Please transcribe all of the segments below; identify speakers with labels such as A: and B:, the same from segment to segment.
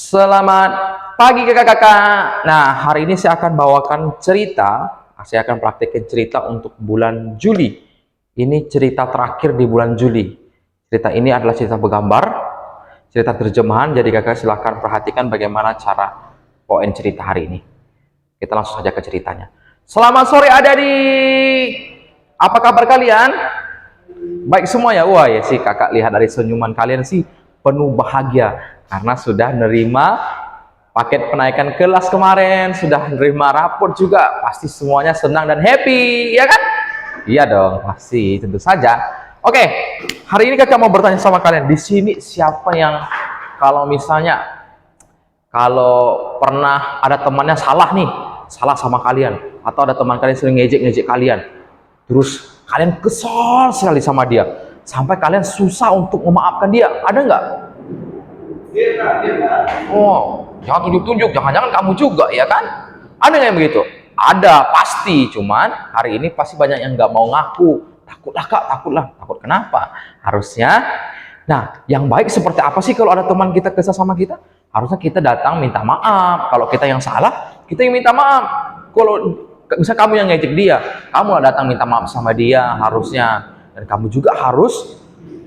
A: Selamat pagi kakak-kakak. Nah, hari ini saya akan bawakan cerita. Saya akan praktekin cerita untuk bulan Juli. Ini cerita terakhir di bulan Juli. Cerita ini adalah cerita bergambar, cerita terjemahan. Jadi kakak silahkan perhatikan bagaimana cara bawain cerita hari ini. Kita langsung saja ke ceritanya. Selamat sore adik-adik. Apa kabar kalian? Baik semua ya. Wah ya sih, kakak lihat dari senyuman kalian sih penuh bahagia karena sudah nerima paket penaikan kelas kemarin, sudah nerima raport juga. Pasti semuanya senang dan happy, ya kan? Iya dong, pasti, tentu saja. Oke, hari ini kakak mau bertanya sama kalian. Di sini siapa yang kalau misalnya pernah ada temannya salah nih, salah sama kalian, atau ada teman kalian sering ngejek-ngejek kalian, terus kalian kesal sekali sama dia, sampai kalian susah untuk memaafkan dia, ada nggak? Oh, jangan tunjuk-tunjuk, jangan-jangan kamu juga, ya kan? Ada nggak yang begitu? Ada, pasti. Cuman hari ini pasti banyak yang nggak mau ngaku. Takutlah kak, takutlah. Takut kenapa? Harusnya, nah, yang baik seperti apa sih kalau ada teman kita kesal sama kita? Harusnya kita datang minta maaf. Kalau kita yang salah, kita yang minta maaf. Kalau bisa kamu yang ngejek dia, kamu datang minta maaf sama dia harusnya. Dan kamu juga harus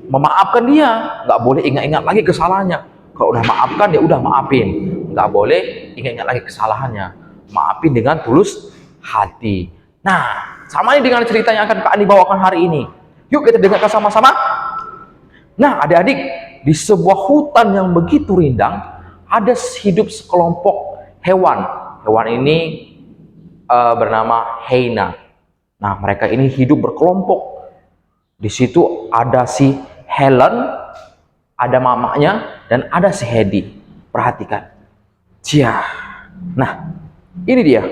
A: memaafkan dia. Nggak boleh ingat-ingat lagi kesalahannya. Kalau udah maafkan, ya udah maafin. Nggak boleh ingat-ingat lagi kesalahannya. Maafin dengan tulus hati. Nah, sama ini dengan cerita yang akan Kak Ani bawakan hari ini. Yuk kita dengarkan sama-sama. Nah, adik-adik, di sebuah hutan yang begitu rindang, ada hidup sekelompok hewan. Hewan ini bernama hyena. Nah, mereka ini hidup berkelompok. Di situ ada si Helen, ada mamanya, dan ada si Hedy. Perhatikan. Cia. Nah, ini dia.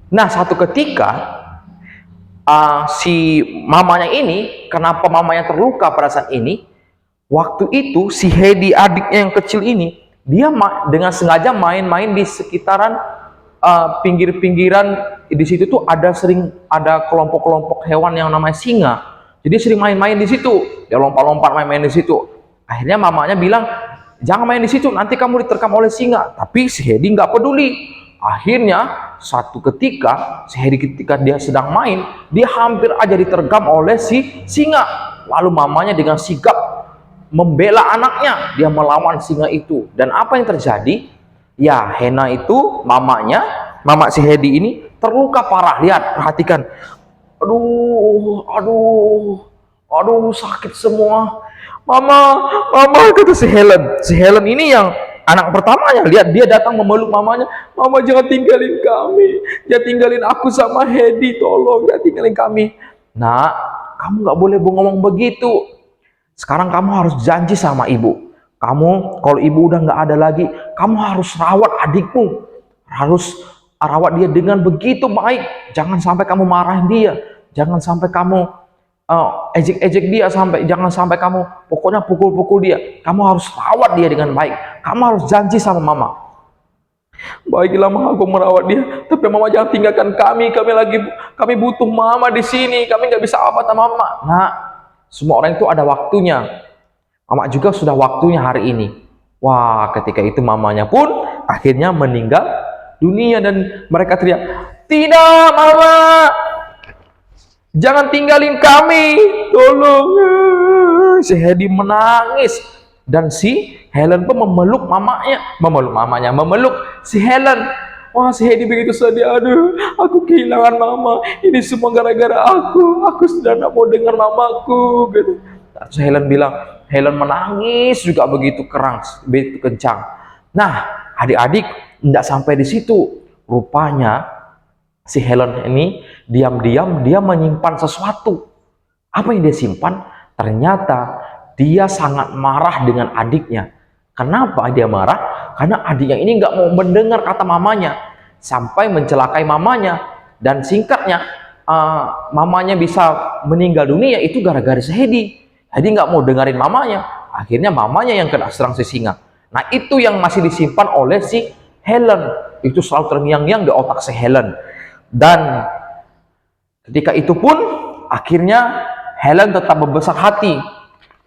A: Nah, satu ketika si mamanya ini, kenapa mamanya terluka pada saat ini? Waktu itu si Hedy, adiknya yang kecil ini, dia dengan sengaja main-main di sekitaran pinggir-pinggiran. Di situ tuh sering ada kelompok-kelompok hewan yang namanya singa. Jadi sering main-main di situ. Dia lompat-lompat main-main di situ. Akhirnya mamanya bilang, jangan main di situ, nanti kamu diterkam oleh singa. Tapi si Hedy nggak peduli. Akhirnya satu ketika si Hedy ketika dia sedang main, dia hampir aja diterkam oleh si singa. Lalu mamanya dengan sigap membela anaknya, dia melawan singa itu. Dan apa yang terjadi? Ya, Hena itu, mama si Hedy ini terluka parah. Lihat, perhatikan. Aduh, sakit semua. Mama, kata si Helen. Si Helen ini yang anak pertamanya. Lihat, dia datang memeluk mamanya. Mama, jangan tinggalin kami. Jangan tinggalin aku sama Hedy, tolong, jangan tinggalin kami. Nah, kamu nggak boleh ngomong begitu. Sekarang kamu harus janji sama ibu. Kamu, kalau ibu udah nggak ada lagi, kamu harus rawat adikmu. Harus rawat dia dengan begitu baik. Jangan sampai kamu marahin dia. Jangan sampai kamu ejek-ejek dia, jangan sampai kamu pokoknya pukul-pukul dia. Kamu harus rawat dia dengan baik. Kamu harus janji sama mama. Baiklah mama, aku merawat dia. Tapi mama jangan tinggalkan kami. Kami butuh mama di sini. Kami nggak bisa apa sama mama. Nah, semua orang itu ada waktunya. Mama juga sudah waktunya hari ini. Wah, ketika itu mamanya pun akhirnya meninggal dunia dan mereka teriak, "Tidak, mama! Jangan tinggalin kami! Tolong!" Si Hedy menangis dan si Helen pun memeluk si Helen. Wah, si Hedy begitu sedih. Aduh, aku kehilangan mama. Ini semua gara-gara aku. Aku sudah tidak mau dengar mamaku. Gitu. Terus Helen menangis juga begitu begitu kencang. Nah, adik-adik, tidak sampai di situ. Rupanya si Helen ini diam-diam dia menyimpan sesuatu. Apa yang dia simpan? Ternyata dia sangat marah dengan adiknya. Kenapa dia marah? Karena adiknya ini nggak mau mendengar kata mamanya, sampai mencelakai mamanya. Dan singkatnya, mamanya bisa meninggal dunia itu gara-gara si Hedy. Hedy nggak mau dengerin mamanya. Akhirnya mamanya yang kena serang si singa. Nah, itu yang masih disimpan oleh si Helen. Itu selalu terngiang-ngiang di otak si Helen. Dan ketika itu pun akhirnya Helen tetap berbesar hati.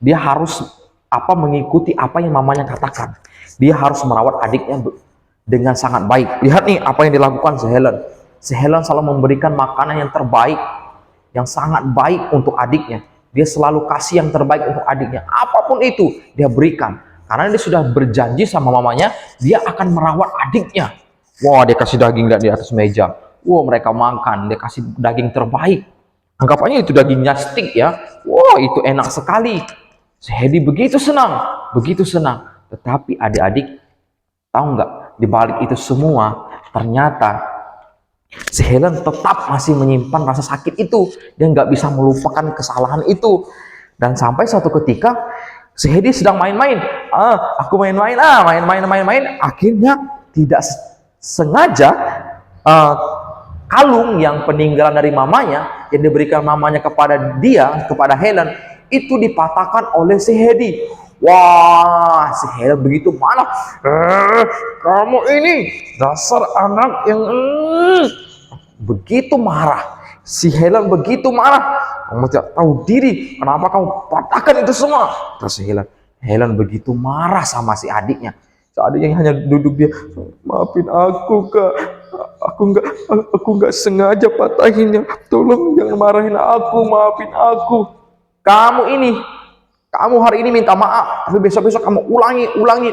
A: Dia harus mengikuti apa yang mamanya katakan. Dia harus merawat adiknya dengan sangat baik. Lihat nih apa yang dilakukan si Helen. Si Helen selalu memberikan makanan yang terbaik, yang sangat baik untuk adiknya. Dia selalu kasih yang terbaik untuk adiknya. Apapun itu dia berikan. Karena dia sudah berjanji sama mamanya, dia akan merawat adiknya. Wah, dia kasih daging di atas meja. Wah, mereka makan, dia kasih daging terbaik. Anggapannya itu dagingnya steak ya. Wah, itu enak sekali. Si Hedi begitu senang, begitu senang. Tetapi adik-adik, tahu nggak, di balik itu semua, ternyata si Helen tetap masih menyimpan rasa sakit itu. Dia nggak bisa melupakan kesalahan itu. Dan sampai suatu ketika, si Hedi sedang main-main. Aku main-main, main-main. Akhirnya tidak sengaja kalung yang peninggalan dari mamanya, yang diberikan mamanya kepada dia, kepada Helen, itu dipatahkan oleh si Hedi. Wah, si Helen begitu marah. Kamu ini dasar anak yang begitu marah. Si Helen begitu marah. Kamu tidak tahu diri. Kenapa kamu patahkan itu semua? Terus si Helen begitu marah sama si adiknya. Si adiknya hanya duduk dia. Maafin aku, Kak. Aku nggak sengaja patahinnya. Tolong jangan marahin aku. Maafin aku. Kamu hari ini minta maaf, tapi besok-besok kamu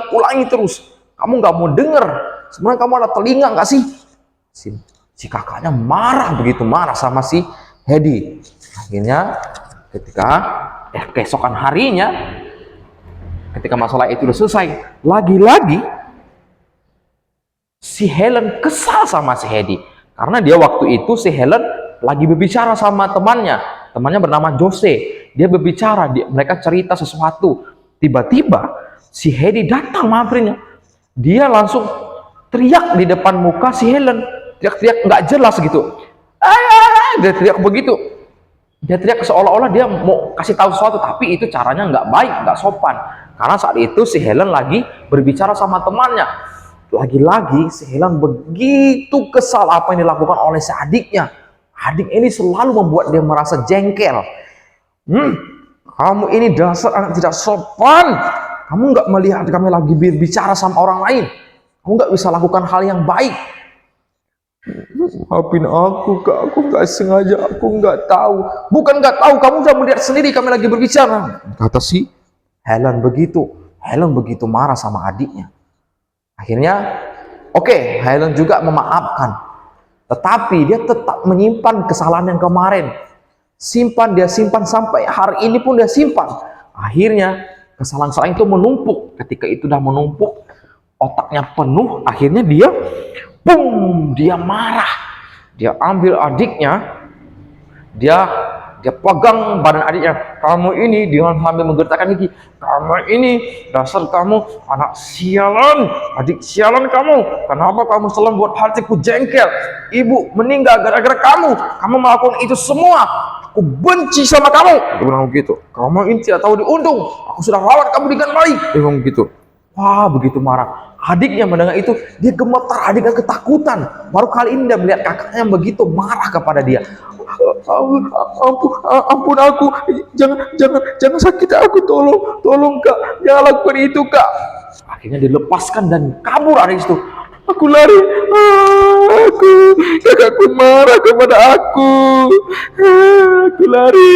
A: ulangi terus. Kamu nggak mau denger. Sebenarnya kamu ada telinga nggak sih? Si kakaknya begitu marah sama si Hedi. Akhirnya ketika keesokan harinya, ketika masalah itu sudah selesai, lagi-lagi si Helen kesal sama si Hedi. Karena dia waktu itu si Helen lagi berbicara sama temannya bernama Jose. Dia berbicara, mereka cerita sesuatu. Tiba-tiba si Hedi datang mampirnya. Dia langsung teriak di depan muka si Helen. Teriak-teriak nggak jelas gitu. Dia teriak begitu. Dia teriak seolah-olah dia mau kasih tahu sesuatu, tapi itu caranya nggak baik, nggak sopan. Karena saat itu si Helen lagi berbicara sama temannya. Lagi-lagi si Helen begitu kesal apa yang dilakukan oleh si adiknya. Adik ini selalu membuat dia merasa jengkel. Kamu ini dasar anak tidak sopan. Kamu nggak melihat kami lagi berbicara sama orang lain. Kamu nggak bisa lakukan hal yang baik. Maafin aku, Kak. Aku nggak sengaja. Aku nggak tahu. Bukan nggak tahu. Kamu sudah melihat sendiri kami lagi berbicara. Kata si Helen begitu. Helen begitu marah sama adiknya. Akhirnya, oke, Helen juga memaafkan. Tetapi dia tetap menyimpan kesalahan yang kemarin. Dia simpan sampai hari ini pun dia simpan. Akhirnya kesalahan-kesalahan itu menumpuk. Ketika itu sudah menumpuk, otaknya penuh. Akhirnya dia marah. Dia ambil adiknya, dia pegang badan adiknya. Kamu ini, dia sambil menggertakkan gigi. Kamu ini, dasar kamu anak sialan, adik sialan kamu. Kenapa kamu selalu buat hatiku jengkel? Ibu meninggal gara-gara kamu. Kamu melakukan itu semua. Aku benci sama kamu. Dia bilang begitu. Kamu ini tidak tahu diuntung. Aku sudah rawat kamu dengan baik. Dia bilang begitu. Wah, begitu marah. Adiknya mendengar itu, dia gemetar, adiknya ketakutan. Baru kali ini dia melihat kakaknya yang begitu marah kepada dia. Ampun aku, jangan sakiti aku, tolong Kak, jangan lakukan itu Kak. Akhirnya dilepaskan dan kabur dari situ. Aku lari, kakakku marah kepada aku lari.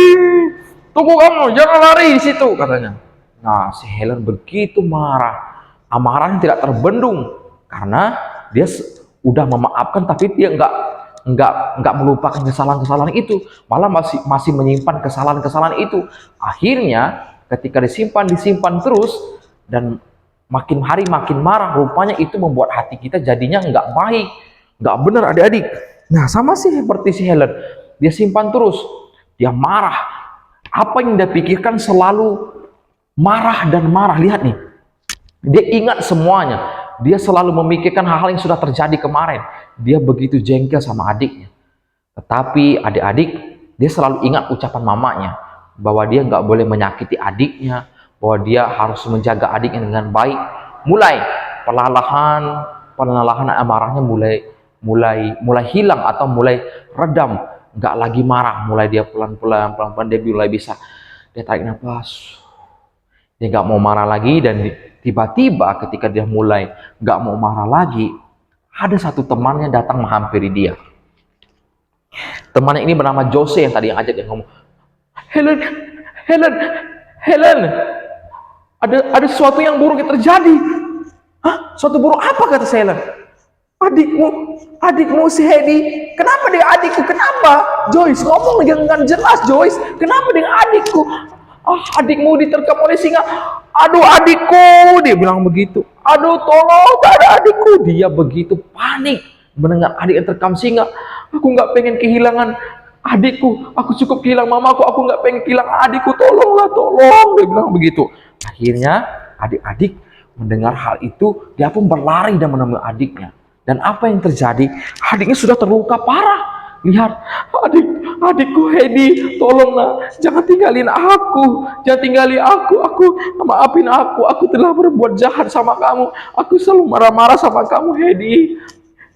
A: Tunggu kamu, jangan lari di situ katanya. Nah, si Helen begitu marah, amarahnya tidak terbendung karena dia udah memaafkan, tapi dia nggak melupakan kesalahan-kesalahan itu, malah masih menyimpan kesalahan-kesalahan itu. Akhirnya ketika disimpan terus dan makin hari makin marah, rupanya itu membuat hati kita jadinya nggak baik, nggak benar adik-adik. Nah, sama sih seperti si Helen, dia simpan terus, dia marah. Apa yang dia pikirkan selalu marah dan marah. Lihat nih, dia ingat semuanya. Dia selalu memikirkan hal-hal yang sudah terjadi kemarin. Dia begitu jengkel sama adiknya. Tetapi adik-adik, dia selalu ingat ucapan mamanya, bahwa dia nggak boleh menyakiti adiknya, bahwa dia harus menjaga adiknya dengan baik. Mulai perlahan amarahnya mulai hilang atau mulai redam, nggak lagi marah. Mulai dia pelan-pelan dia mulai bisa, dia tarik nafas, Dia nggak mau marah lagi, dan tiba-tiba ketika dia mulai nggak mau marah lagi, ada satu temannya datang menghampiri dia. Temannya ini bernama Jose yang tadi yang ajak dia ngomong, Helen, Helen, Helen, ada sesuatu yang buruk yang terjadi. Hah? Suatu buruk apa, kata si Helen? Adikmu si Hedi. Kenapa dengan adikku? Kenapa? Joyce, ngomong dengan jelas, Joyce. Kenapa dengan adikku? Adikmu diterkam oleh singa. Aduh, adikku, dia bilang begitu. Aduh, tolong, tak ada adikku. Dia begitu panik mendengar adik yang terkam singa. Aku nggak pengen kehilangan adikku. Aku cukup kehilangan mamaku. Aku nggak pengen kehilangan adikku. Tolonglah, tolong. Dia bilang begitu. Akhirnya adik-adik mendengar hal itu, dia pun berlari dan menemui adiknya. Dan apa yang terjadi? Adiknya sudah terluka parah. Lihat, adikku Hedi, tolonglah, jangan tinggalin aku, jangan tinggalin aku, maafin aku telah berbuat jahat sama kamu, aku selalu marah-marah sama kamu, Hedi.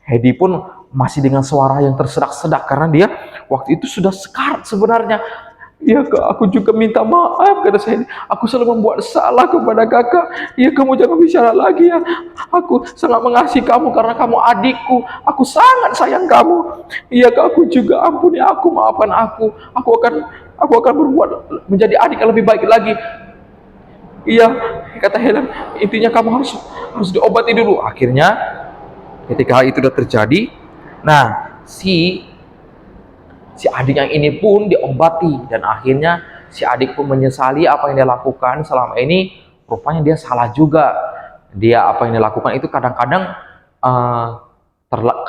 A: Hedi pun masih dengan suara yang tersedak-sedak karena dia waktu itu sudah sekarat sebenarnya. Ya kak, aku juga minta maaf, kata saya. Aku selalu membuat salah kepada kakak. Ya, kamu jangan bicara lagi ya. Aku sangat mengasihi kamu karena kamu adikku. Aku sangat sayang kamu. Iya kak, aku juga, ampuni aku, maafkan aku. Aku akan berbuat menjadi adik yang lebih baik lagi. Iya, kata Helen. Intinya kamu harus diobati dulu. Akhirnya, ketika hal itu sudah terjadi, nah si adik yang ini pun diobati, dan akhirnya si adik pun menyesali apa yang dia lakukan selama ini. Rupanya dia salah juga. Dia apa yang dia lakukan itu kadang-kadang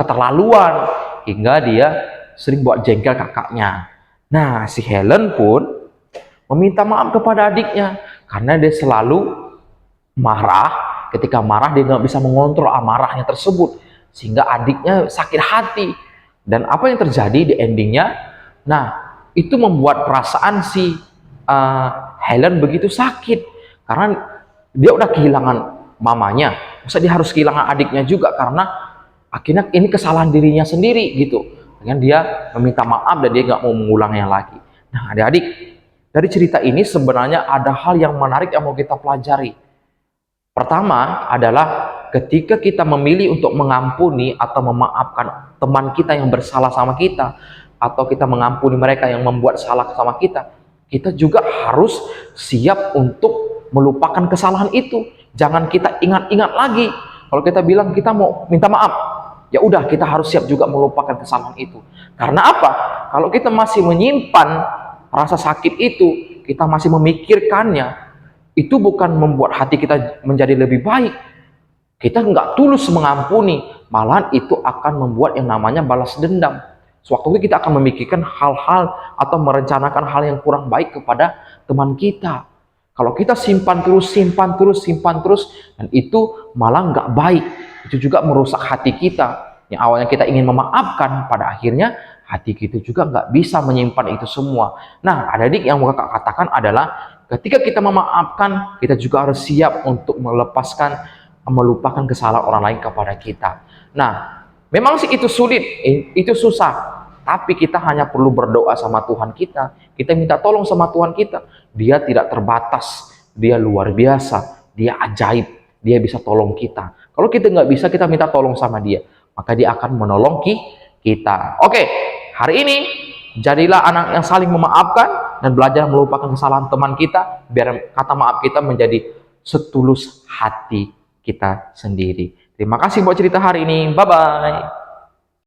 A: keterlaluan hingga dia sering buat jengkel kakaknya. Nah, si Helen pun meminta maaf kepada adiknya karena dia selalu marah. Ketika marah dia nggak bisa mengontrol amarahnya tersebut sehingga adiknya sakit hati. Dan apa yang terjadi di endingnya? Nah, itu membuat perasaan si Helen begitu sakit karena dia udah kehilangan mamanya. Masa dia harus kehilangan adiknya juga, karena akhirnya ini kesalahan dirinya sendiri gitu. Dengan dia meminta maaf dan dia nggak mau mengulangnya lagi. Nah, adik-adik, dari cerita ini sebenarnya ada hal yang menarik yang mau kita pelajari. Pertama adalah ketika kita memilih untuk mengampuni atau memaafkan teman kita yang bersalah sama kita, atau kita mengampuni mereka yang membuat salah sama kita, kita juga harus siap untuk melupakan kesalahan itu. Jangan kita ingat-ingat lagi. Kalau kita bilang kita mau minta maaf, ya udah, kita harus siap juga melupakan kesalahan itu. Karena apa? Kalau kita masih menyimpan rasa sakit itu, kita masih memikirkannya, itu bukan membuat hati kita menjadi lebih baik. Kita nggak tulus mengampuni, malahan itu akan membuat yang namanya balas dendam. Sewaktu itu kita akan memikirkan hal-hal atau merencanakan hal yang kurang baik kepada teman kita. Kalau kita simpan terus, dan itu malah nggak baik. Itu juga merusak hati kita. Yang awalnya kita ingin memaafkan, pada akhirnya hati kita juga nggak bisa menyimpan itu semua. Nah, adik-adik, yang mau kakak katakan adalah ketika kita memaafkan, kita juga harus siap untuk melupakan kesalahan orang lain kepada kita. Nah, memang sih itu sulit, itu susah. Tapi kita hanya perlu berdoa sama Tuhan kita. Kita minta tolong sama Tuhan kita. Dia tidak terbatas, dia luar biasa, dia ajaib, dia bisa tolong kita. Kalau kita nggak bisa, kita minta tolong sama dia, maka dia akan menolong kita. Oke, hari ini jadilah anak yang saling memaafkan dan belajar melupakan kesalahan teman kita, biar kata maaf kita menjadi setulus hati kita sendiri. Terima kasih buat cerita hari ini. Bye-bye.